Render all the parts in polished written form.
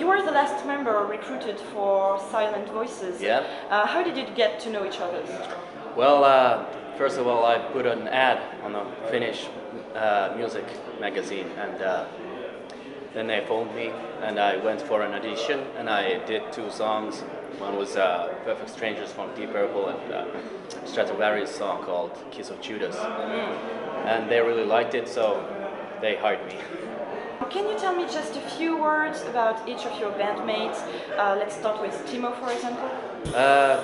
You were the last member recruited for Silent Voices. Yeah. How did you get to know each other? Well, first of all, I put an ad on a Finnish music magazine, and then they phoned me, and I went for an audition, and I did 2 songs. One was Perfect Strangers from Deep Purple, and Stratovarius song called Kiss of Judas. And they really liked it, so they hired me. Can you tell me just a few words about each of your bandmates? Let's start with Timo, for example.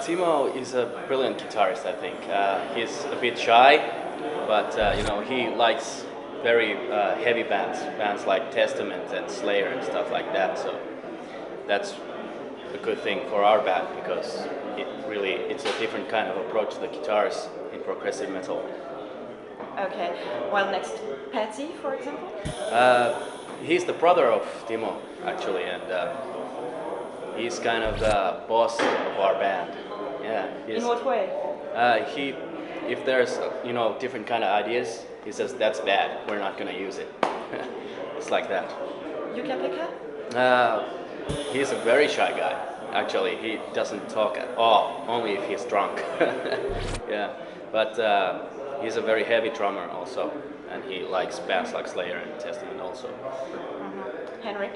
Timo is a brilliant guitarist, I think. He's a bit shy, but he likes very heavy bands like Testament and Slayer and stuff like that. So that's a good thing for our band, because it's a different kind of approach to the guitars in progressive metal. Okay. Well, next, Patty, for example. He's the brother of Timo, actually, and he's kind of the boss of our band. Yeah. In what way? If there's different kind of ideas, he says that's bad. We're not gonna use it. It's like that. Jukka-Pekka? He's a very shy guy. Actually, he doesn't talk at all. Only if he's drunk. Yeah, but he's a very heavy drummer also, and he likes bands like Slayer and Testament also. Henrik?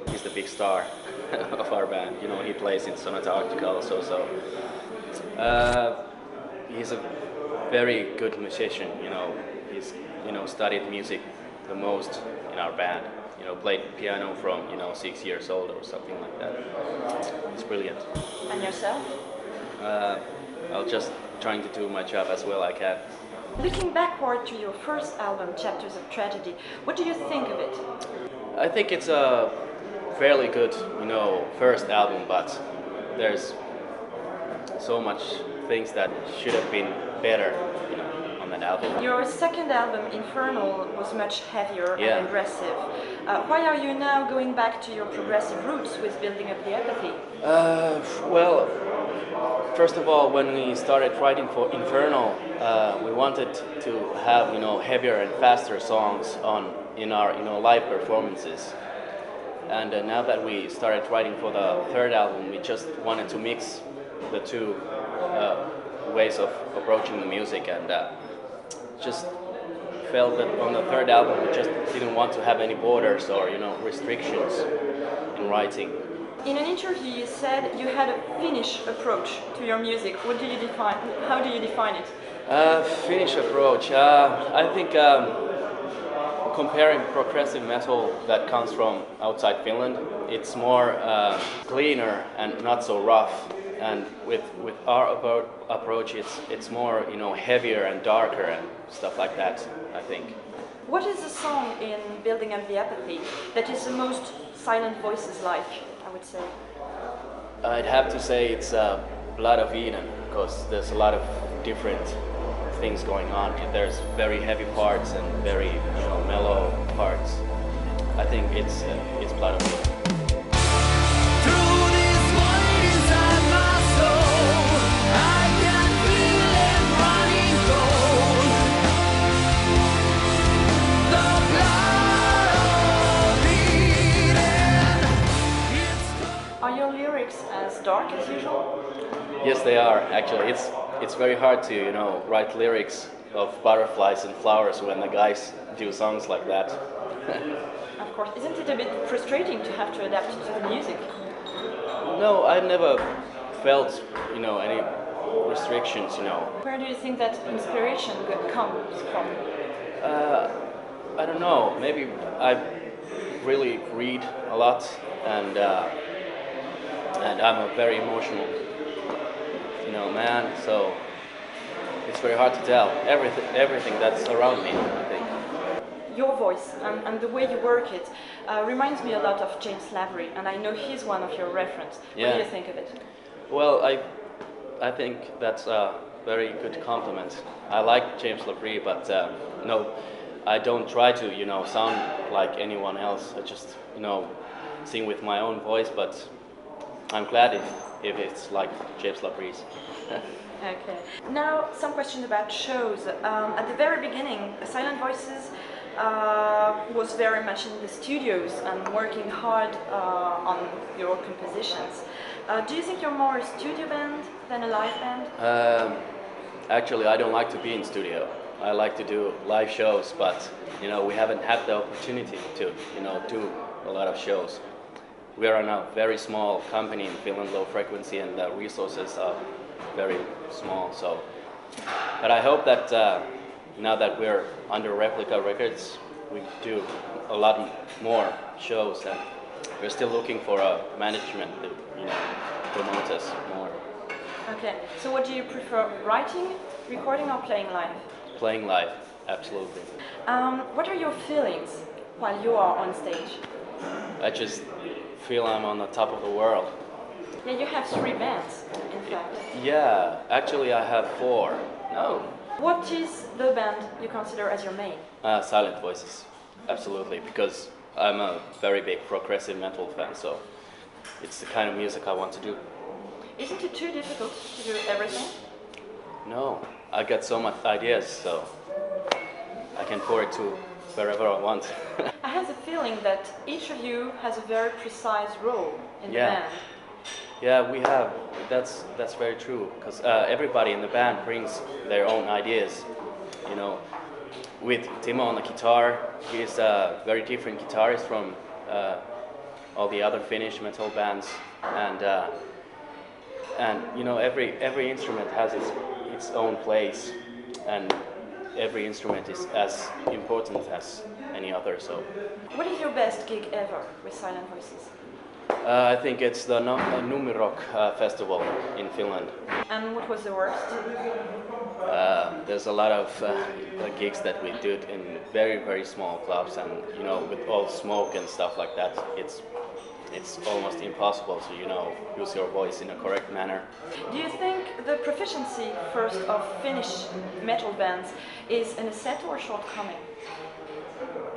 He's the big star of our band. He plays in Sonata Arctica also. So he's a very good musician. He's studied music the most in our band. Played piano from 6 years old or something like that. It's brilliant. And yourself? I'm just trying to do my job as well I can. Looking backward to your first album, Chapters of Tragedy, what do you think of it? I think it's a fairly good, first album, but there's so much things that should have been better, on that album. Your second album, Infernal, was much heavier and aggressive. Why are you now going back to your progressive roots with Building Up The Apathy? Well, first of all, when we started writing for Infernal, we wanted to have heavier and faster songs in our live performances. And now that we started writing for the third album, we just wanted to mix the 2 ways of approaching the music, and just felt that on the third album we just didn't want to have any borders or restrictions in writing. In an interview you said you had a Finnish approach to your music. How do you define it? Finnish approach. I think comparing progressive metal that comes from outside Finland, it's more cleaner and not so rough. And with our approach, it's more heavier and darker and stuff like that, I think. What is the song in Building Up The Apathy that is the most Silent Voices like, I would say? I'd have to say it's Blood of Eden, because there's a lot of different things going on. There's very heavy parts and very mellow parts. I think it's Blood of Eden. Are your lyrics as dark as usual? Yes, they are. Actually, it's very hard to write lyrics of butterflies and flowers when the guys do songs like that. Of course. Isn't it a bit frustrating to have to adapt to the music? No, I've never felt any restrictions. Where do you think that inspiration comes from? I don't know. Maybe I really read a lot, and I'm a very emotional man, so it's very hard to tell everything that's around me, I think. Your voice and the way you work it reminds me a lot of James Lavery, and I know he's one of your references. What do you think of it? Well, I think that's a very good compliment. I like James Lavery, but no, I don't try to sound like anyone else. I just sing with my own voice, but I'm glad if it's like James Lavery's. Okay. Now, some questions about shows. At the very beginning, Silent Voices was very much in the studios and working hard on your compositions. Do you think you're more a studio band than a live band? Actually, I don't like to be in studio. I like to do live shows, but we haven't had the opportunity to do a lot of shows. We are a very small company in Finland, low frequency, and the resources are very small. So, but I hope that now that we're under Replica Records, we do a lot more shows, and we're still looking for a management to promote us more. Okay, so what do you prefer, writing, recording, or playing live? Playing live, absolutely. What are your feelings while you are on stage? I just feel I'm on the top of the world. Yeah, you have 3 bands, in fact. Yeah, actually I have 4 now. What is the band you consider as your main? Silent Voices, absolutely, because I'm a very big progressive metal fan, so it's the kind of music I want to do. Isn't it too difficult to do everything? No, I got so much ideas, so I can pour it to wherever I want. I have the feeling that each of you has a very precise role in the band. Yeah, we have. That's very true, because everybody in the band brings their own ideas. With Timo on the guitar, he's a very different guitarist from all the other Finnish metal bands, and every instrument has its own place, and every instrument is as important as any other. So, what is your best gig ever with Silent Voices? I think it's the Numirok festival in Finland. And what was the worst? There's a lot of gigs that we did in very, very small clubs, and with all smoke and stuff like that, it's almost impossible to use your voice in a correct manner. Do you think the proficiency first of Finnish metal bands is an asset or a shortcoming?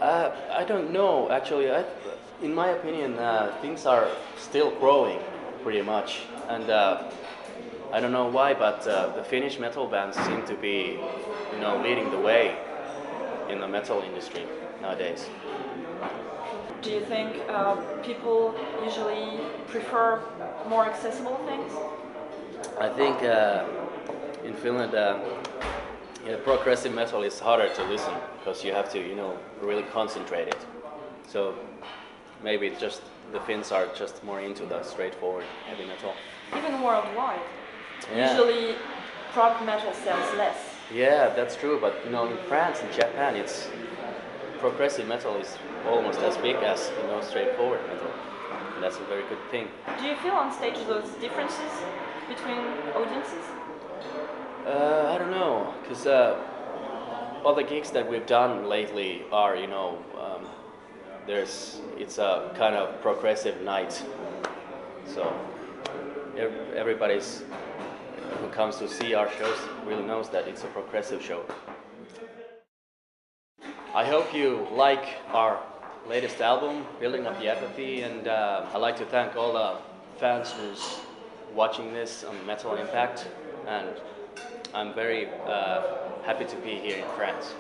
I don't know, actually. In my opinion, things are still growing pretty much, and I don't know why, but the Finnish metal bands seem to be, leading the way in the metal industry nowadays. Do you think people usually prefer more accessible things? I think in Finland, progressive metal is harder to listen because you have to, really concentrate it. So maybe it's just the Finns are just more into the straightforward heavy metal. Even worldwide, yeah. Usually prog metal sells less. Yeah, that's true. But in France and Japan, progressive metal is almost as big as straightforward metal. And that's a very good thing. Do you feel on stage those differences between audiences? I don't know, because all the gigs that we've done lately are, it's a kind of progressive night. So everybody's who comes to see our shows really knows that it's a progressive show. I hope you like our latest album, Building Up The Apathy, and I'd like to thank all the fans who's watching this on Metal Impact, and I'm very happy to be here in France.